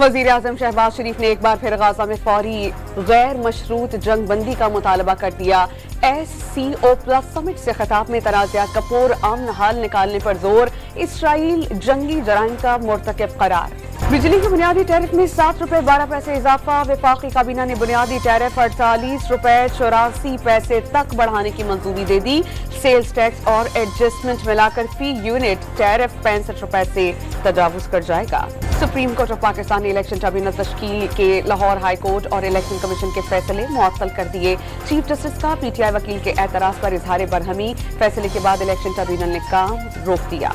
वज़ीर आज़म शहबाज शरीफ ने एक बार फिर गाजा में फौरी गैर मशरूत जंग बंदी का मुतालबा कर दिया। SCO+ समिट से खिताब में तनाज़ात का पुरअमन हल निकालने पर जोर। इसराइल जंगी जराइम का मुर्तकिब करार। बिजली के बुनियादी टैरिफ में ₹7.12 इजाफा। वफाकी काबीना ने बुनियादी टैरिफ ₹48.84 तक बढ़ाने की मंजूरी दे दी। सेल्स टैक्स और एडजस्टमेंट मिलाकर फी यूनिट टैरिफ ₹65 से तजावुज कर जाएगा। सुप्रीम कोर्ट ऑफ पाकिस्तान ने इलेक्शन ट्रिब्यूनल तश्कील के लाहौर हाई कोर्ट और इलेक्शन कमीशन के फैसले मुअत्तल कर दिए। चीफ जस्टिस का PTI वकील के एतराज पर इजहार बरहमी। फैसले के बाद इलेक्शन ट्रिब्यूनल ने काम रोक दिया।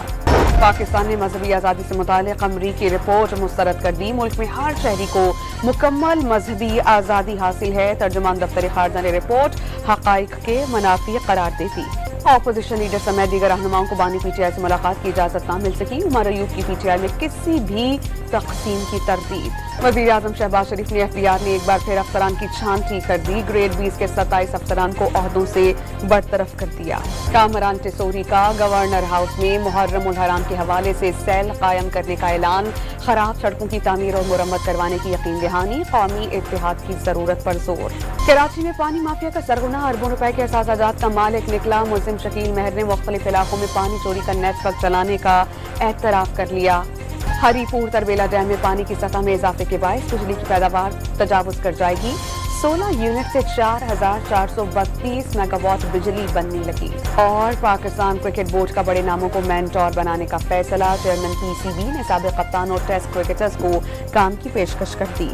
पाकिस्तान ने मजहबी आज़ादी से मुताल्लिक़ अमरीकी रिपोर्ट मुस्तरद कर दी। मुल्क में हर शहरी को मुकम्मल मजहबी आज़ादी हासिल है। तर्जुमान दफ्तर खारजा ने रिपोर्ट हक़ाइक़ के मनाफी करार दे दी। ऑपोजिशन लीडर समेत दीगर रहनुमाओं को बानी PTI से मुलाकात की इजाजत न मिल सकी। उमर अयूब की PTI में किसी भी तक़सीम की तरतीब। वज़ीर आज़म शहबाज शरीफ ने FDR ने एक बार फिर अफसरान की छांटी कर दी। ग्रेड 20 के 27 अफसरान को ओहदों से बरतरफ कर दिया। कामरान टिसोरी का गवर्नर हाउस में मुहर्रम उल हराम के हवाले से सेल कायम करने का ऐलान। खराब सड़कों की तामीर और मुरम्मत करवाने की यकीन दहानी। कौमी इत्तेहाद की जरूरत पर जोर। कराची में पानी माफिया का सरगना अरबों रुपए के असाजात का मालिक निकला। मुल्जिम शकील महर ने मुख्तलिफ इलाकों में पानी चोरी का नेटवर्क चलाने का एतराफ कर लिया। हरीपुर तरबेला डैम में पानी की सतह में इजाफे के बायस बिजली की पैदावार तजावुज कर जाएगी। 16 यूनिट से 4432 मेगावाट बिजली बनने लगी। और पाकिस्तान क्रिकेट बोर्ड का बड़े नामों को मेंटोर बनाने का फैसला। चेयरमैन PCB ने साबिक कप्तान और टेस्ट क्रिकेटर्स को काम की पेशकश कर दी।